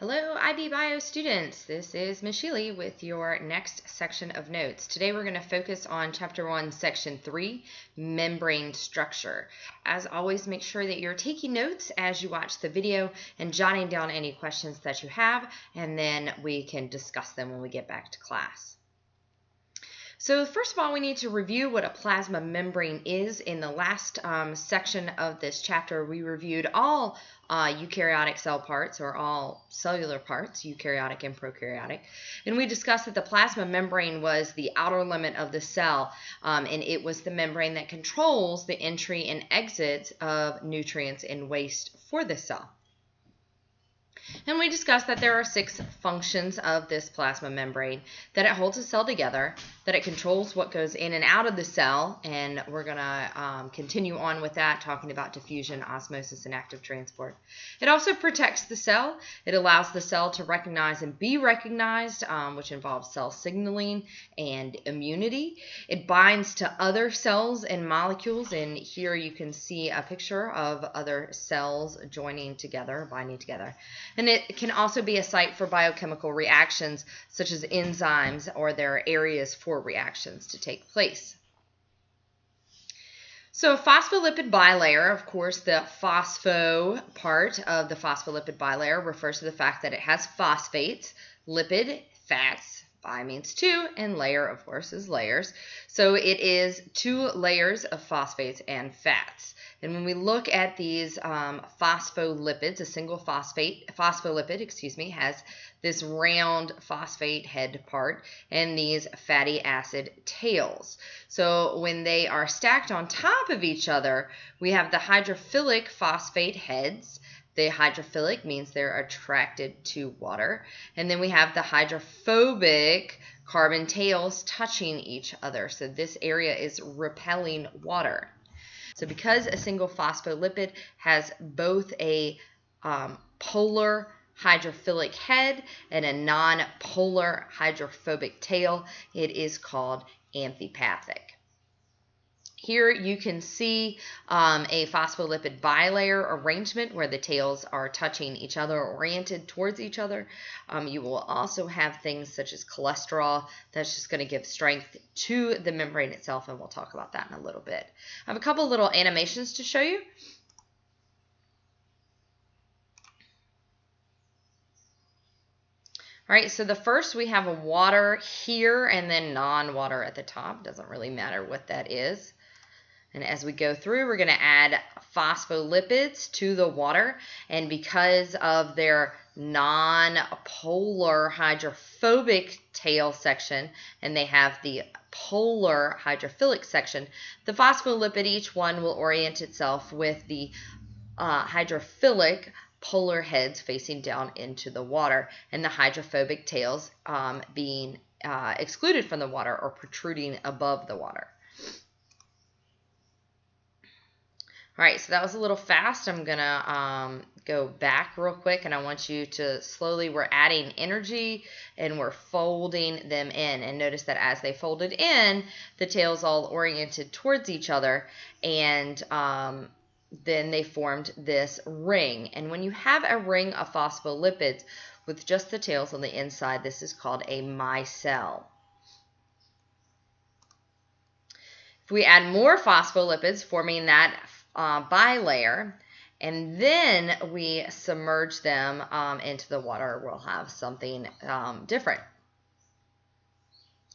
Hello, IB Bio students. This is Ms. Sheely with your next section of notes. Today we're going to focus on Chapter 1, Section 3, Membrane Structure. As always, make sure that you're taking notes as you watch the video and jotting down any questions that you have, and then we can discuss them when we get back to class. So first of all, we need to review what a plasma membrane is. In the last section of this chapter, we reviewed all eukaryotic cell parts, or all cellular parts, eukaryotic and prokaryotic. And we discussed that the plasma membrane was the outer limit of the cell, and it was the membrane that controls the entry and exit of nutrients and waste for the cell. And we discussed that there are 6 functions of this plasma membrane: that it holds a cell together, that it controls what goes in and out of the cell, and we're going to continue on with that, talking about diffusion, osmosis, and active transport. It also protects the cell. It allows the cell to recognize and be recognized, which involves cell signaling and immunity. It binds to other cells and molecules, and here you can see a picture of other cells joining together, binding together. And it can also be a site for biochemical reactions, such as enzymes, or there are areas for reactions to take place. So a phospholipid bilayer, of course, the phospho part of the phospholipid bilayer refers to the fact that it has phosphates, lipid, fats. Bi means 2, and layer, of course, is layers. So it is 2 layers of phosphates and fats. And when we look at these phospholipids, a single phospholipid, has this round phosphate head part and these fatty acid tails. So when they are stacked on top of each other, we have the hydrophilic phosphate heads. The hydrophilic means they're attracted to water. And then we have the hydrophobic carbon tails touching each other. So this area is repelling water. So because a single phospholipid has both a polar hydrophilic head and a non-polar hydrophobic tail, it is called amphipathic. Here you can see a phospholipid bilayer arrangement where the tails are touching each other, oriented towards each other. You will also have things such as cholesterol. That's just going to give strength to the membrane itself, and we'll talk about that in a little bit. I have a couple little animations to show you. All right, so the first, we have a water here and then non-water at the top. Doesn't really matter what that is. And as we go through, we're going to add phospholipids to the water. And because of their non-polar hydrophobic tail section, and they have the polar hydrophilic section, the phospholipid, each one will orient itself with the hydrophilic polar heads facing down into the water, and the hydrophobic tails being excluded from the water or protruding above the water. All right, so that was a little fast. I'm going to go back real quick, and I want you to slowly, we're adding energy, and we're folding them in. And notice that as they folded in, the tails all oriented towards each other, and then they formed this ring. And when you have a ring of phospholipids with just the tails on the inside, this is called a micelle. If we add more phospholipids, forming that bilayer, and then we submerge them into the water, we'll have something different.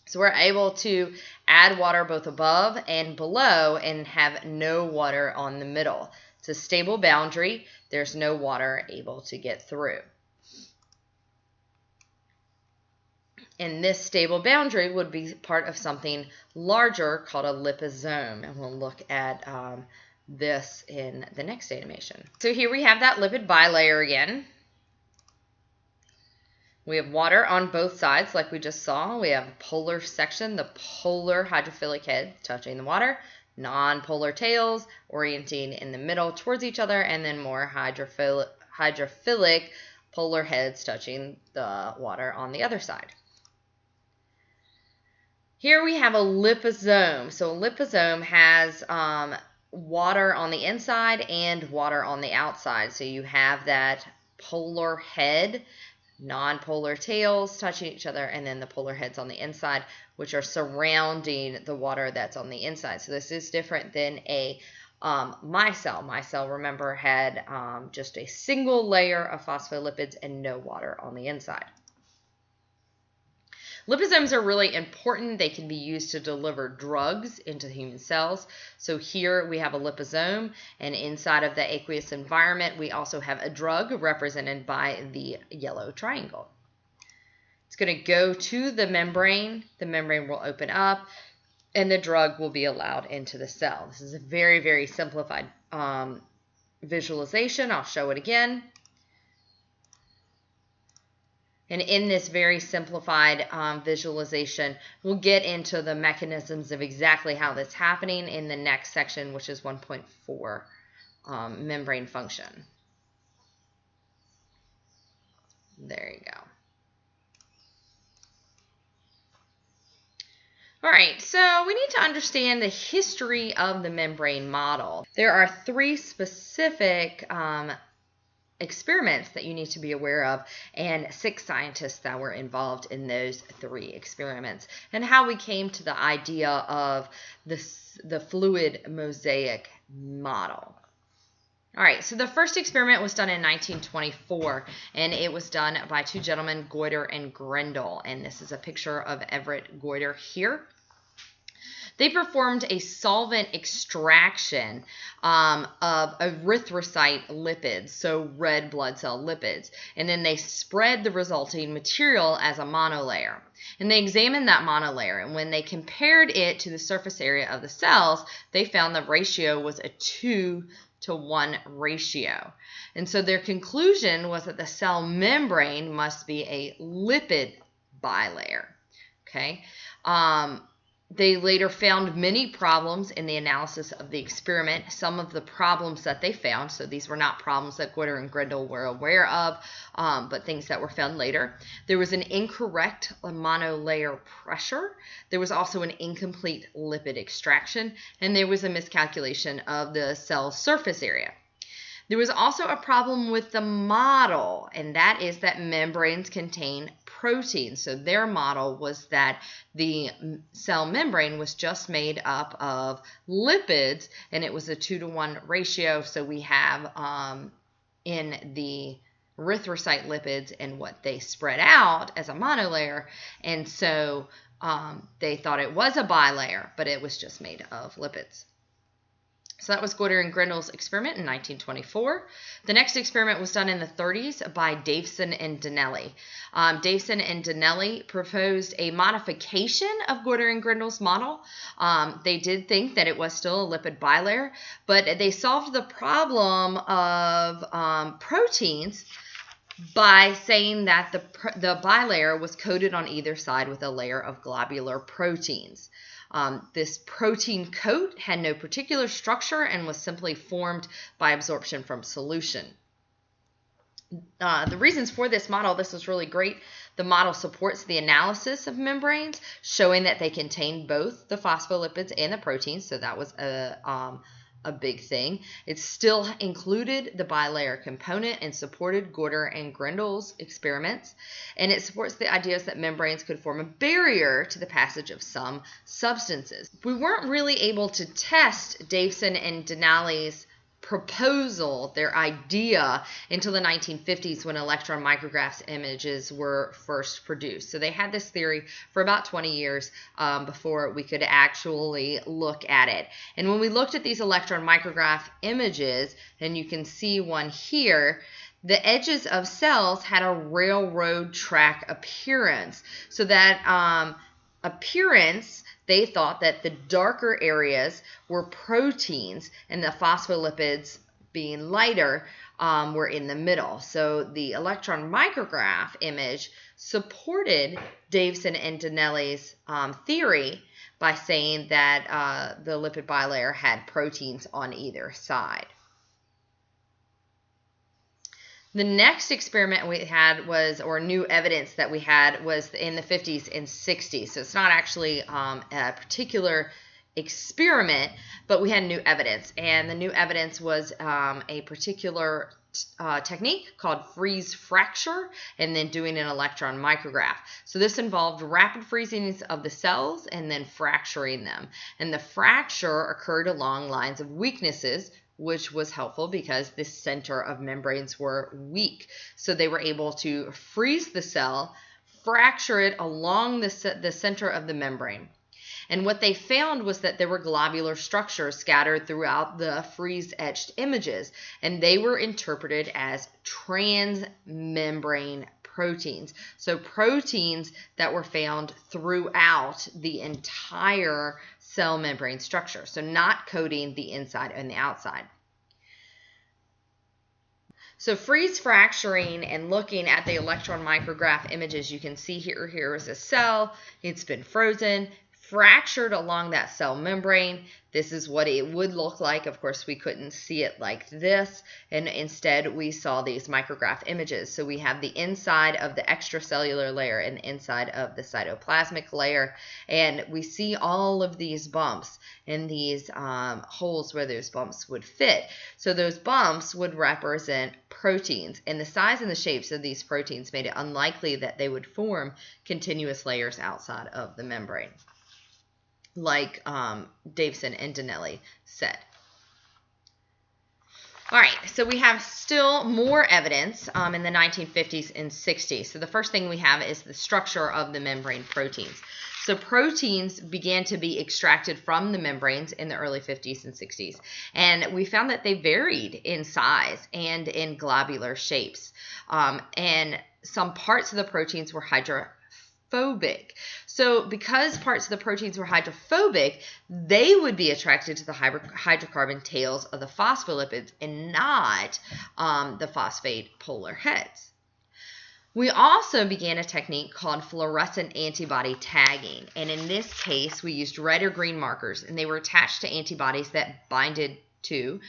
So we're able to add water both above and below and have no water on the middle. It's a stable boundary. There's no water able to get through. And this stable boundary would be part of something larger called a liposome. And we'll look at this in the next animation. So here we have that lipid bilayer again. We have water on both sides like we just saw. We have a polar section, the polar hydrophilic head touching the water, non-polar tails orienting in the middle towards each other, and then more hydrophilic polar heads touching the water on the other side. Here we have a liposome. So a liposome has water on the inside and water on the outside. So you have that polar head non-polar tails touching each other, and then the polar heads on the inside, which are surrounding the water that's on the inside. So this is different than a micelle. Micelle, remember, had just a single layer of phospholipids and no water on the inside. Liposomes are really important. They can be used to deliver drugs into human cells. So here we have a liposome, and inside of the aqueous environment, we also have a drug represented by the yellow triangle. It's going to go to the membrane. The membrane will open up, and the drug will be allowed into the cell. This is a very, very simplified visualization. I'll show it again. And in this very simplified visualization, we'll get into the mechanisms of exactly how that's happening in the next section, which is 1.4, membrane function. There you go. All right, so we need to understand the history of the membrane model. There are 3 specific experiments that you need to be aware of, and 6 scientists that were involved in those 3 experiments, and how we came to the idea of the fluid mosaic model. All right, so the first experiment was done in 1924, and it was done by 2 gentlemen, Goiter and Grendel, and this is a picture of Everett Goiter here. They performed a solvent extraction of erythrocyte lipids, so red blood cell lipids, and then they spread the resulting material as a monolayer. And they examined that monolayer, and when they compared it to the surface area of the cells, they found the ratio was a 2-to-1 ratio. And so their conclusion was that the cell membrane must be a lipid bilayer. Okay. They later found many problems in the analysis of the experiment. Some of the problems that they found, so these were not problems that Goiter and Grendel were aware of, but things that were found later. There was an incorrect monolayer pressure. There was also an incomplete lipid extraction, and there was a miscalculation of the cell surface area. There was also a problem with the model, and that is that membranes contain proteins. So their model was that the cell membrane was just made up of lipids, and it was a 2-to-1 ratio. So we have in the erythrocyte lipids and what they spread out as a monolayer, and so they thought it was a bilayer, but it was just made of lipids. So that was Goiter and Grendel's experiment in 1924. The next experiment was done in the 30s by Davison and Donnelly. Davison and Donnelly proposed a modification of Goiter and Grendel's model. They did think that it was still a lipid bilayer, but they solved the problem of proteins by saying that the bilayer was coated on either side with a layer of globular proteins. This protein coat had no particular structure and was simply formed by absorption from solution. The reasons for this model, this was really great. The model supports the analysis of membranes, showing that they contain both the phospholipids and the proteins, so that was a big thing. It still included the bilayer component and supported Goiter and Grendel's experiments, and it supports the ideas that membranes could form a barrier to the passage of some substances. We weren't really able to test Davison and Donnelly's proposal, their idea, until the 1950s when electron micrographs images were first produced. So they had this theory for about 20 years before we could actually look at it. And when we looked at these electron micrograph images, and you can see one here, the edges of cells had a railroad track appearance. So that appearance, they thought that the darker areas were proteins and the phospholipids, being lighter, were in the middle. So the electron micrograph image supported Davison and Donnelly's theory by saying that the lipid bilayer had proteins on either side. The next experiment we had was, or new evidence that we had, was in the 50s and 60s. So it's not actually a particular experiment, but we had new evidence. And the new evidence was a particular technique called freeze fracture and then doing an electron micrograph. So this involved rapid freezing of the cells and then fracturing them. And the fracture occurred along lines of weaknesses, which was helpful because the center of membranes were weak. So they were able to freeze the cell, fracture it along the center of the membrane. And what they found was that there were globular structures scattered throughout the freeze-etched images, and they were interpreted as transmembrane proteins. So proteins that were found throughout the entire cell membrane structure, so not coating the inside and the outside. So freeze fracturing and looking at the electron micrograph images, you can see here is a cell. It's been frozen, fractured along that cell membrane. This is what it would look like. Of course, we couldn't see it like this, and instead we saw these micrograph images. So we have the inside of the extracellular layer and the inside of the cytoplasmic layer, and we see all of these bumps and these holes where those bumps would fit. So those bumps would represent proteins, and the size and the shapes of these proteins made it unlikely that they would form continuous layers outside of the membrane, like Davison and Danelli said. All right, so we have still more evidence in the 1950s and 60s. So the first thing we have is the structure of the membrane proteins. So proteins began to be extracted from the membranes in the early 50s and 60s, and we found that they varied in size and in globular shapes. And some parts of the proteins were hydrophobic. So because parts of the proteins were hydrophobic, they would be attracted to the hydrocarbon tails of the phospholipids and not the phosphate polar heads. We also began a technique called fluorescent antibody tagging, and in this case we used red or green markers, and they were attached to antibodies that binded to,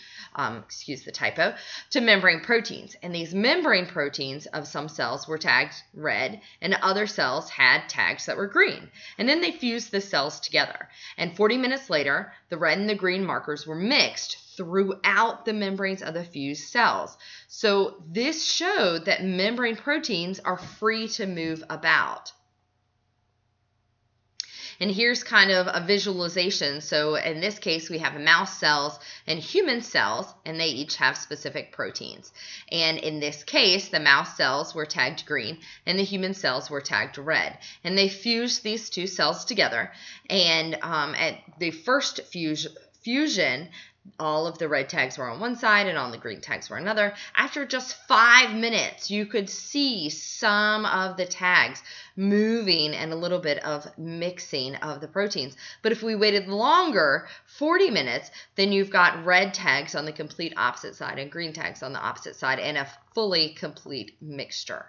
excuse the typo, to membrane proteins. And these membrane proteins of some cells were tagged red, and other cells had tags that were green. And then they fused the cells together. And 40 minutes later, the red and the green markers were mixed throughout the membranes of the fused cells. So this showed that membrane proteins are free to move about. And here's kind of a visualization. So in this case, we have mouse cells and human cells, and they each have specific proteins. And in this case, the mouse cells were tagged green and the human cells were tagged red. And they fused these two cells together. And at the first fusion, all of the red tags were on one side and all the green tags were another. After just 5 minutes, you could see some of the tags moving and a little bit of mixing of the proteins. But if we waited longer, 40 minutes, then you've got red tags on the complete opposite side and green tags on the opposite side and a fully complete mixture.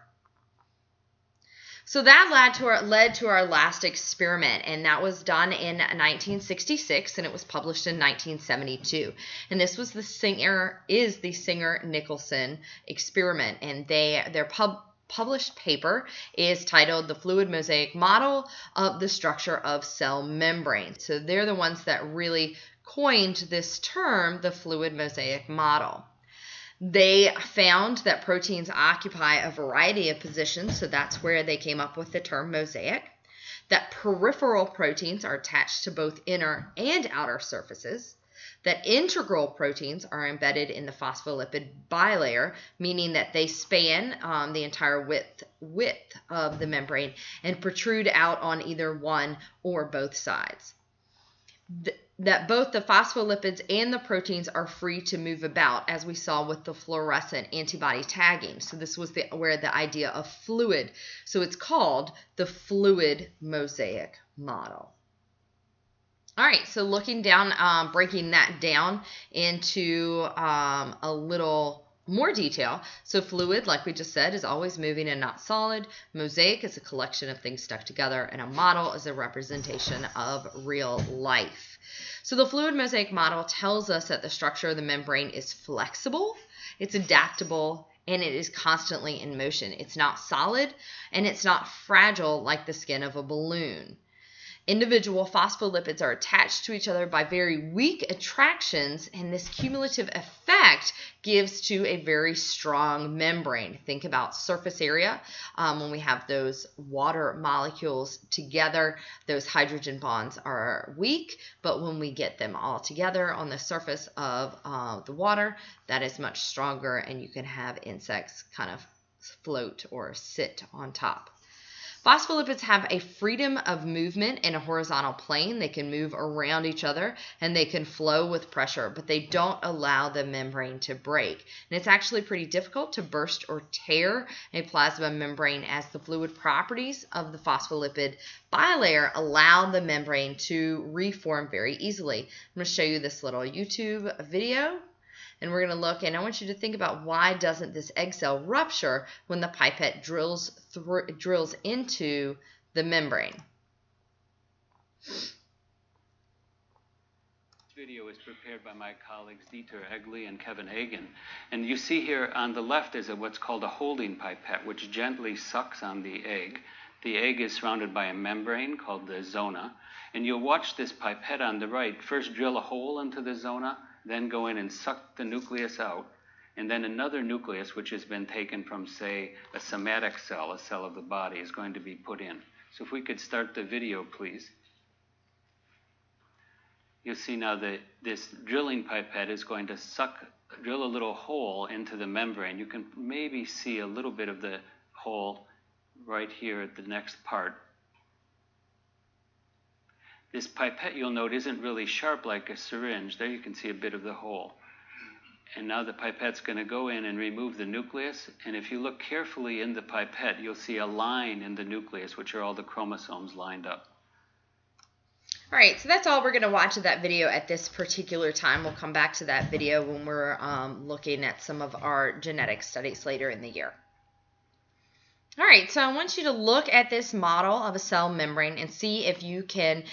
So that led to our last experiment, and that was done in 1966, and it was published in 1972. And this was the Singer-Nicholson experiment, and their published paper is titled "The Fluid Mosaic Model of the Structure of Cell Membranes." So they're the ones that really coined this term, the fluid mosaic model. They found that proteins occupy a variety of positions, so that's where they came up with the term mosaic. That peripheral proteins are attached to both inner and outer surfaces. That integral proteins are embedded in the phospholipid bilayer, meaning that they span the entire width of the membrane and protrude out on either one or both sides. That both the phospholipids and the proteins are free to move about, as we saw with the fluorescent antibody tagging. So this was where the idea of fluid. So it's called the fluid mosaic model. All right, so looking down, breaking that down into a little more detail. So fluid, like we just said, is always moving and not solid. Mosaic is a collection of things stuck together, and a model is a representation of real life. So the fluid mosaic model tells us that the structure of the membrane is flexible, it's adaptable, and it is constantly in motion. It's not solid, and it's not fragile like the skin of a balloon. Individual phospholipids are attached to each other by very weak attractions, and this cumulative effect gives to a very strong membrane. Think about surface area. When we have those water molecules together, those hydrogen bonds are weak, but when we get them all together on the surface of the water, that is much stronger, and you can have insects kind of float or sit on top. Phospholipids have a freedom of movement in a horizontal plane. They can move around each other and they can flow with pressure, but they don't allow the membrane to break. And it's actually pretty difficult to burst or tear a plasma membrane, as the fluid properties of the phospholipid bilayer allow the membrane to reform very easily. I'm going to show you this little YouTube video. And we're going to look, and I want you to think about, why doesn't this egg cell rupture when the pipette drills into the membrane? This video is prepared by my colleagues Dieter Egli and Kevin Hagen. And you see here on the left is what's called a holding pipette, which gently sucks on the egg. The egg is surrounded by a membrane called the zona. And you'll watch this pipette on the right first drill a hole into the zona, then go in and suck the nucleus out, and then another nucleus, which has been taken from, say, a somatic cell, a cell of the body, is going to be put in. So if we could start the video, please. You'll see now that this drilling pipette is going to drill a little hole into the membrane. You can maybe see a little bit of the hole right here at the next part. This pipette, you'll note, isn't really sharp like a syringe. There you can see a bit of the hole. And now the pipette's going to go in and remove the nucleus. And if you look carefully in the pipette, you'll see a line in the nucleus, which are all the chromosomes lined up. All right, so that's all we're going to watch of that video at this particular time. We'll come back to that video when we're looking at some of our genetic studies later in the year. All right, so I want you to look at this model of a cell membrane and see if you can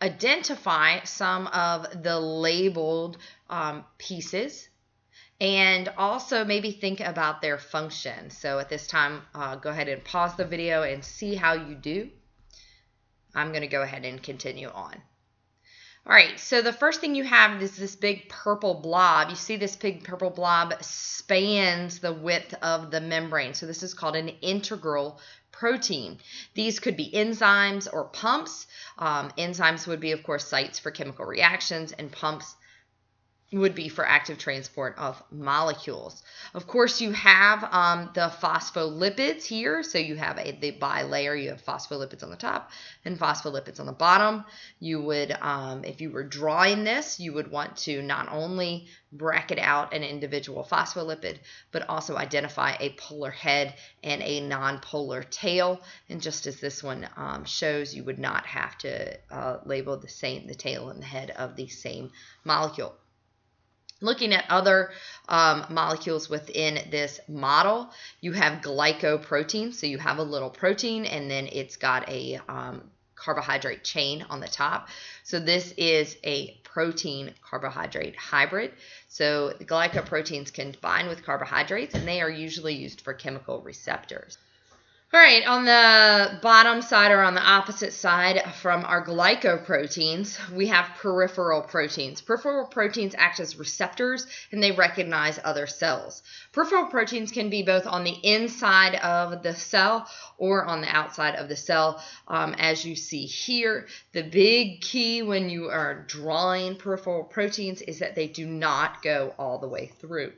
identify some of the labeled pieces, and also maybe think about their function. So at this time, go ahead and pause the video and see how you do. I'm going to go ahead and continue on. All right, so the first thing you have is this big purple blob. You see this big purple blob spans the width of the membrane. So this is called an integral protein. These could be enzymes or pumps. Enzymes would be, of course, sites for chemical reactions, and pumps would be for active transport of molecules. Of course, you have the phospholipids here. So you have the bilayer. You have phospholipids on the top and phospholipids on the bottom. You would, if you were drawing this, you would want to not only bracket out an individual phospholipid, but also identify a polar head and a non-polar tail. And just as this one shows, you would not have to label the tail and the head of the same molecule. Looking at other molecules within this model, you have glycoproteins. So you have a little protein, and then it's got a carbohydrate chain on the top. So this is a protein-carbohydrate hybrid. So the glycoproteins can bind with carbohydrates, and they are usually used for chemical receptors. All right, on the bottom side, or on the opposite side from our glycoproteins, we have peripheral proteins. Peripheral proteins act as receptors, and they recognize other cells. Peripheral proteins can be both on the inside of the cell or on the outside of the cell. As you see here, the big key when you are drawing peripheral proteins is that they do not go all the way through.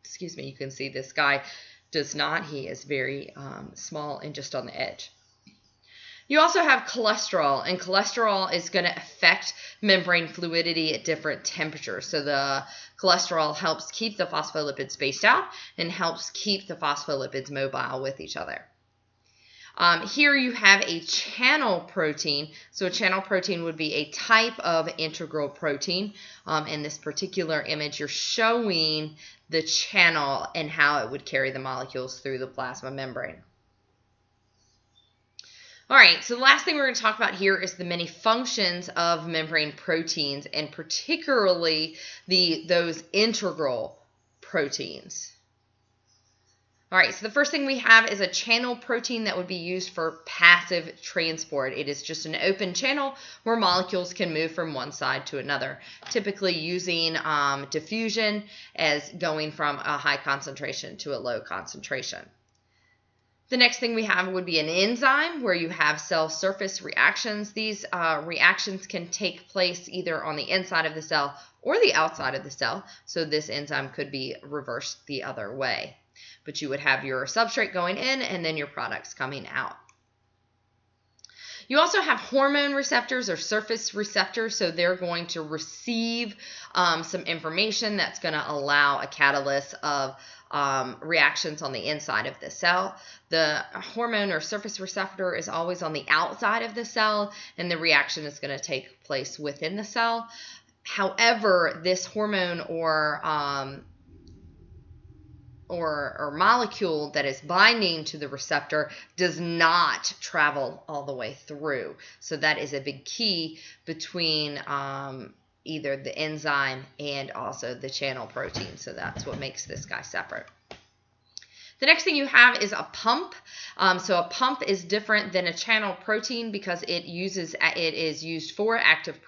Excuse me, you can see this guy does not. He is very small and just on the edge. You also have cholesterol, and cholesterol is going to affect membrane fluidity at different temperatures. So the cholesterol helps keep the phospholipids spaced out and helps keep the phospholipids mobile with each other. Here you have a channel protein. So a channel protein would be a type of integral protein. In this particular image, you're showing the channel and how it would carry the molecules through the plasma membrane. All right, so the last thing we're going to talk about here is the many functions of membrane proteins, and particularly those integral proteins. All right, so the first thing we have is a channel protein that would be used for passive transport. It is just an open channel where molecules can move from one side to another, typically using diffusion as going from a high concentration to a low concentration. The next thing we have would be an enzyme where you have cell surface reactions. These reactions can take place either on the inside of the cell or the outside of the cell, so this enzyme could be reversed the other way. But you would have your substrate going in and then your products coming out. You also have hormone receptors or surface receptors, so they're going to receive some information that's going to allow a catalyst of reactions on the inside of the cell. The hormone or surface receptor is always on the outside of the cell, and the reaction is going to take place within the cell. However, this hormone or molecule that is binding to the receptor does not travel all the way through. So that is a big key between either the enzyme and also the channel protein. So that's what makes this guy separate. The next thing you have is a pump. So a pump is different than a channel protein because it is used for active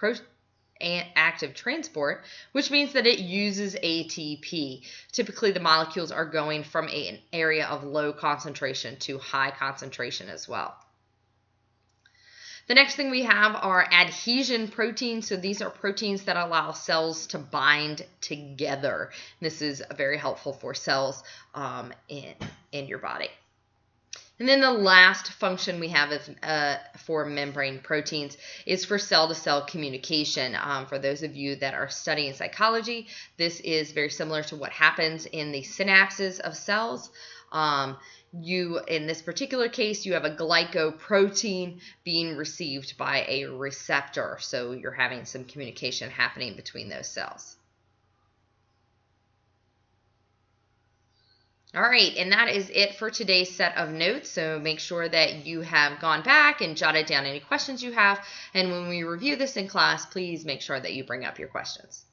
transport, which means that it uses ATP. Typically, the molecules are going from an area of low concentration to high concentration as well. The next thing we have are adhesion proteins. So these are proteins that allow cells to bind together. This is very helpful for cells in your body. And then the last function we have is, for membrane proteins is for cell-to-cell communication. For those of you that are studying psychology, this is very similar to what happens in the synapses of cells. In this particular case, you have a glycoprotein being received by a receptor. So you're having some communication happening between those cells. All right, and that is it for today's set of notes. So make sure that you have gone back and jotted down any questions you have. And when we review this in class, please make sure that you bring up your questions.